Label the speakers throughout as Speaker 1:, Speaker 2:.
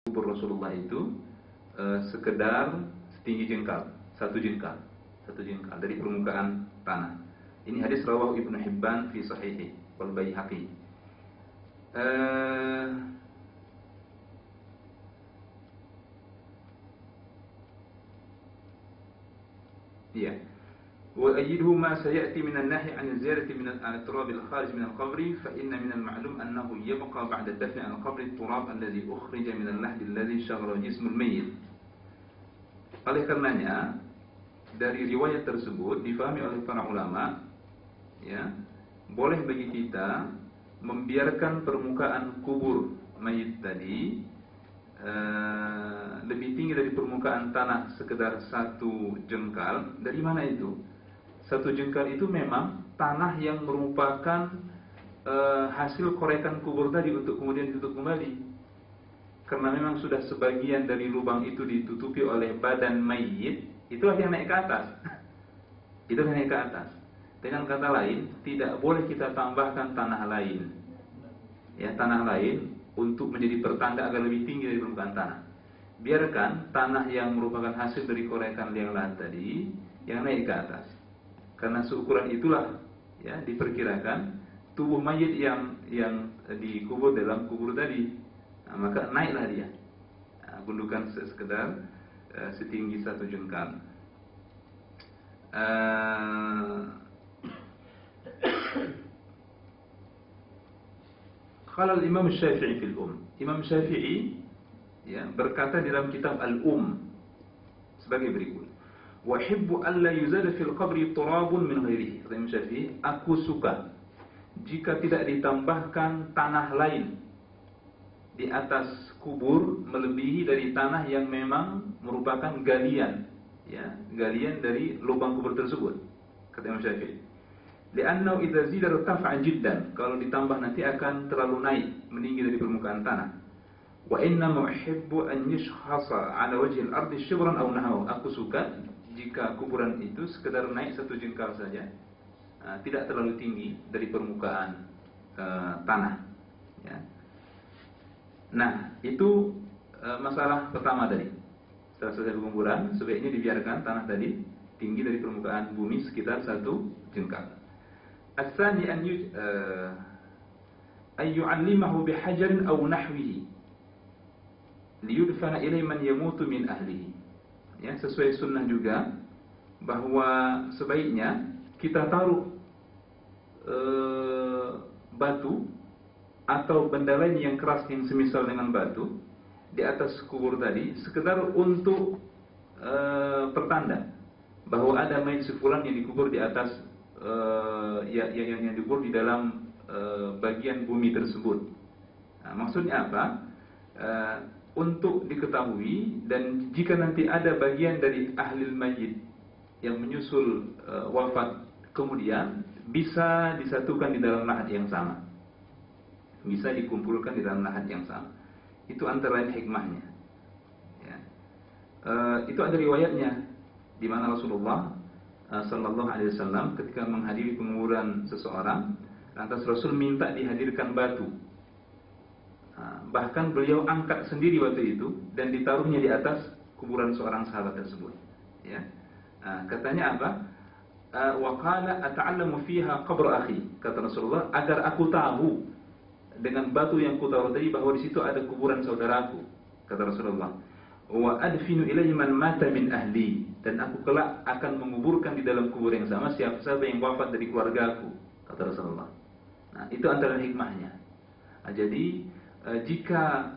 Speaker 1: kubur Rasulullah itu sekedar setinggi jengkal, satu jengkal dari permukaan tanah. Ini hadis rawahu Ibnu Hibban fi sahihi wal Baihaqi. Iya. وأيده ما سيأتي من النهي عن الزيارة من التراب الخارج من القبر فإن من المعلوم أنه يبقى بعد الدفن عن القبر التراب الذي أخرج من اللحد الذي شغل جسم الميت. Oleh karenanya dari riwayat tersebut difahami oleh para ulama, ya, boleh bagi kita membiarkan permukaan kubur mayit tadi lebih tinggi dari permukaan tanah sekedar satu jengkal. Dari mana itu? Satu jengkal itu memang tanah yang merupakan hasil korekan kubur tadi untuk kemudian ditutup kembali. Karena memang sudah sebagian dari lubang itu ditutupi oleh badan mayit, itulah yang naik ke atas. Itu yang naik ke atas. Dengan kata lain, tidak boleh kita tambahkan tanah lain. Ya, tanah lain untuk menjadi pertanda agar lebih tinggi dari permukaan tanah. Biarkan tanah yang merupakan hasil dari korekan liang lahat tadi yang naik ke atas. Karena seukuran itulah, ya, diperkirakan tubuh mayit yang dikubur dalam kubur tadi. Nah, maka naiklah dia. Nah, gundukan sekedar setinggi satu jengkal. Qala al-Imam Syafi'i fil Imam Syafi'i, ya, berkata dalam kitab Al-Um sebagai berikut. Wa hibbu alla yuzada fil qabri turabun min ghairihi. Kata Imam Syafi'i, aku suka jika tidak ditambahkan tanah lain di atas kubur melebihi dari tanah yang memang merupakan galian, ya, galian dari lubang kubur tersebut. Kata Imam Syafi'i, li'annahu idza zida irtafa'a jiddan, kalau ditambah nanti akan terlalu naik, meninggi dari permukaan tanah. Wa inna uhibbu an yushkhasa 'ala wajhi al-ardi shibran aw nahaw. Aku suka jika kuburan itu sekedar naik satu jengkal saja, tidak terlalu tinggi dari permukaan tanah, ya. Nah, itu masalah pertama tadi. Setelah selesai penguburan, sebaiknya dibiarkan tanah tadi tinggi dari permukaan bumi sekitar satu jengkal. As-tsani an yu'allimahu bihajarin aw nahwihi liyudfana ilai man yamutu min ahlihi. Ya, sesuai sunnah juga bahwa sebaiknya kita taruh batu atau benda lain yang keras yang semisal dengan batu di atas kubur tadi, sekedar untuk pertanda bahwa ada mayit sefulan yang dikubur di atas yang dikubur di dalam bagian bumi tersebut. Nah, maksudnya apa? Untuk diketahui, dan jika nanti ada bagian dari ahli mayit yang menyusul wafat kemudian, bisa disatukan di dalam lahat yang sama, bisa dikumpulkan di dalam lahat yang sama. Itu antara lain hikmahnya, ya. Itu ada riwayatnya di mana Rasulullah Sallallahu Alaihi Wasallam ketika menghadiri penguburan seseorang, lantas Rasul minta dihadirkan batu. Bahkan beliau angkat sendiri waktu itu dan ditaruhnya di atas kuburan seorang sahabat tersebut, ya. Katanya apa? Wa qala ata'allamu fiha qabr akhi. Kata Rasulullah, agar aku tahu dengan batu yang kutaruh tadi bahwa di situ ada kuburan saudaraku. Kata Rasulullah, wa adfinu ilaihi man mata min ahli, dan aku kelak akan menguburkan di dalam kubur yang sama siapa yang wafat dari keluargaku. Kata Rasulullah. Nah, itu antara hikmahnya. Jadi jika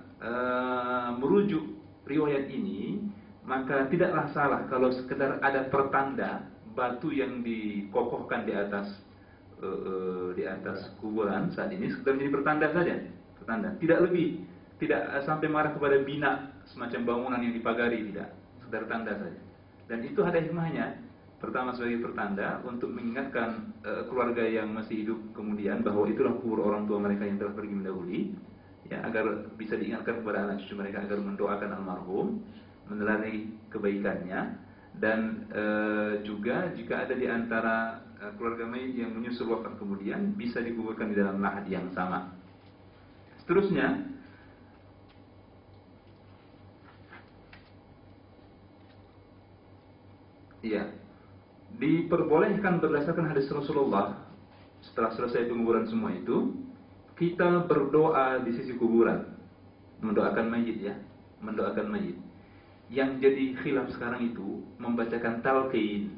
Speaker 1: merujuk riwayat ini, maka tidaklah salah kalau sekedar ada pertanda batu yang dikokohkan di atas kuburan saat ini sekedar menjadi pertanda saja, pertanda, tidak lebih, tidak sampai marah kepada bina semacam bangunan yang dipagari, tidak, sekedar tanda saja. Dan itu ada hikmahnya. Pertama, sebagai pertanda untuk mengingatkan keluarga yang masih hidup kemudian bahwa itulah kubur orang tua mereka yang telah pergi mendahului, ya, agar bisa diingatkan kepada anak cucu mereka agar mendoakan almarhum, meneladani kebaikannya. Dan juga jika ada di antara keluarga mayit yang menyusul wafat kemudian, bisa dikuburkan di dalam lahat yang sama. Seterusnya, ya, diperbolehkan berdasarkan hadis Rasulullah setelah selesai penguburan semua itu, kita berdoa di sisi kuburan, mendoakan mayit ya, mendoakan mayit. Yang jadi khilaf sekarang itu membacakan talqin.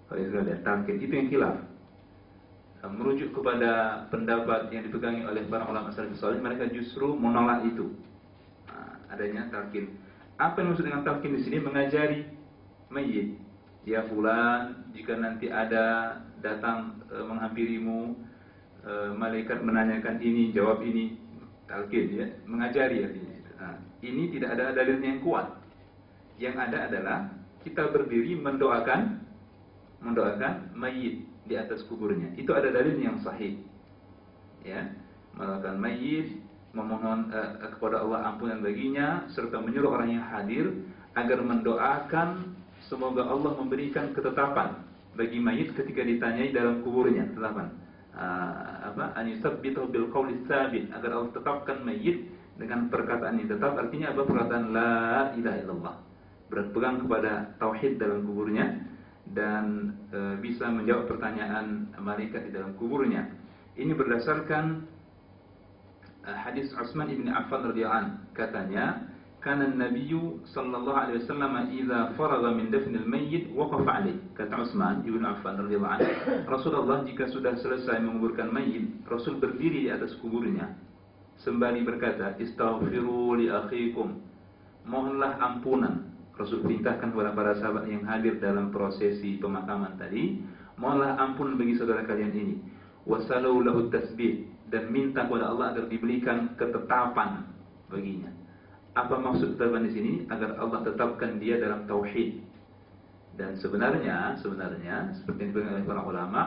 Speaker 1: Kalau sudah lihat talqin itu yang khilaf. Merujuk kepada pendapat yang dipegangi oleh para ulama salafus saleh, mereka justru menolak itu. Adanya talqin. Apa yang maksud dengan talqin di sini? Mengajari mayit. Ya fulan, jika nanti ada datang menghampirimu, malaikat menanyakan ini, jawab ini, talqin ya, mengajari artinya. Ini tidak ada dalilnya yang kuat. Yang ada adalah kita berdiri mendoakan mayit di atas kuburnya. Itu ada dalil yang sahih. Ya, mendoakan mayit, memohon kepada Allah ampunan baginya, serta menyuruh orang yang hadir agar mendoakan semoga Allah memberikan ketetapan bagi mayit ketika ditanyai dalam kuburnya. Ketetapan an yutsabbitahu bil qawli tsabit, agar Allah tetapkan mayit dengan perkataan yang tetap. Artinya apa? Perkataan la ilaha illallah, berpegang kepada tauhid dalam kuburnya dan bisa menjawab pertanyaan malaikat di dalam kuburnya. Ini berdasarkan hadis Utsman bin Affan radhiyallahu anhu, katanya kana an-nabiyyu sallallahu alaihi wasallam idza faragha min dafnil mayyit waqafa alaihi. Kata Utsman bin Affan radhiyallahu anhu, Rasulullah jika sudah selesai menguburkan mayit, Rasul berdiri di atas kuburnya sembari berkata, istaghfiru li akhikum, mohonlah ampunan. Rasul perintahkan kepada para sahabat yang hadir dalam prosesi pemakaman tadi, mohonlah ampun bagi saudara kalian ini. Wasalu lahu tasbih, dan minta kepada Allah agar diberikan ketetapan baginya. Apa maksud ketetapan di sini? Agar Allah tetapkan dia dalam tauhid. Dan sebenarnya seperti yang diberikan oleh para ulama,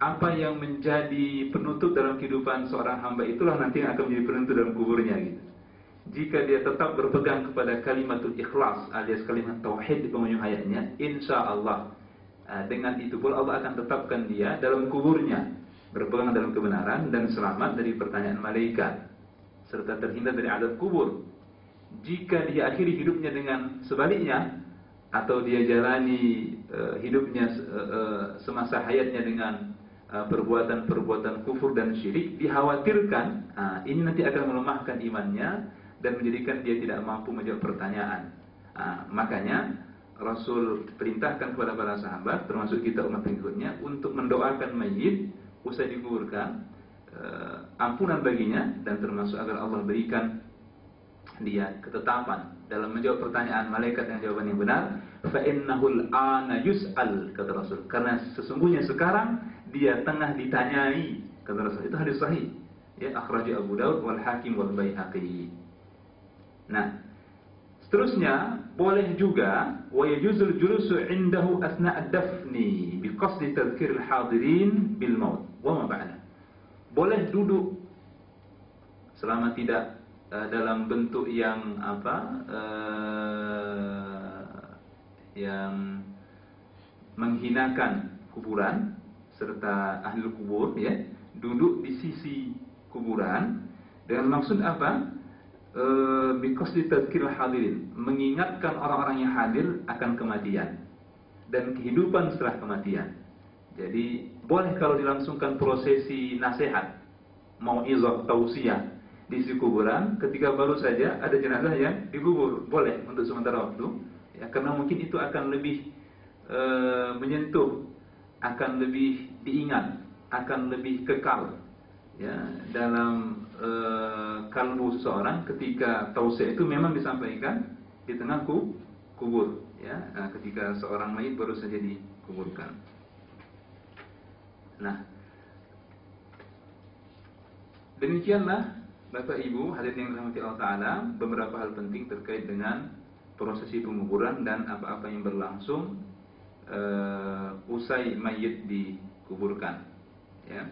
Speaker 1: apa yang menjadi penutup dalam kehidupan seorang hamba itulah nanti yang akan menjadi penutup dalam kuburnya gitu. Jika dia tetap berpegang kepada kalimatul ikhlas alias kalimat tauhid di penghujung hayatnya, insya Allah dengan itu pula Allah akan tetapkan dia dalam kuburnya berpegang dalam kebenaran dan selamat dari pertanyaan malaikat serta terhindar dari azab kubur. Jika dia akhiri hidupnya dengan sebaliknya, atau dia jalani hidupnya semasa hayatnya dengan perbuatan-perbuatan kufur dan syirik, dikhawatirkan ini nanti akan melemahkan imannya dan menjadikan dia tidak mampu menjawab pertanyaan. Makanya Rasul perintahkan kepada para sahabat, termasuk kita umat pengikutnya, untuk mendoakan mayit usai dikuburkan, ampunan baginya, dan termasuk agar Allah berikan dia ketetapan dalam menjawab pertanyaan malaikat yang jawaban yang benar. Fa innahul ana yus'al, kata Rasul, karena sesungguhnya sekarang dia tengah ditanyai, kata Rasul. Itu hadis sahih ya, akhraja Abu Daud wal Hakim wal Baihaqi. Nah, seterusnya boleh juga wa yajuzul julusu indahu asna ad-dafni bi qasdi tadhkir al-hadirin bil maut wa ma ba'da. Boleh duduk selama tidak dalam bentuk yang yang menghinakan kuburan serta ahli kubur ya, duduk di sisi kuburan dengan maksud apa? Because ditadzkiril hadirin, mengingatkan orang-orang yang hadir akan kematian dan kehidupan setelah kematian. Jadi boleh kalau dilangsungkan prosesi nasihat, mau'izah, tausiyah di sisi kuburan ketika baru saja ada jenazah yang dikubur, boleh untuk sementara waktu ya, karena mungkin itu akan lebih menyentuh, akan lebih diingat, akan lebih kekal ya dalam kalbu seseorang ketika tausiah itu memang disampaikan di tengah kubur ya, ketika seorang mayit baru saja dikuburkan. Nah, demikianlah Bapak Ibu hadirin yang dirahmati Allah Ta'ala, beberapa hal penting terkait dengan prosesi penguburan dan apa-apa yang berlangsung usai mayit dikuburkan ya.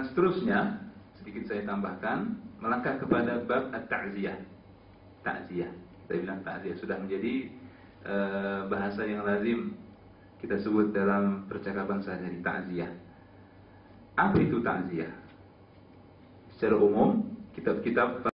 Speaker 1: Seterusnya sedikit saya tambahkan, melangkah kepada bab at-ta'ziyah. Ta'ziyah, kita bilang ta'ziyah sudah menjadi bahasa yang lazim kita sebut dalam percakapan sehari-hari, ta'ziyah. Apa itu ta'ziyah? Secara umum kitab-kitab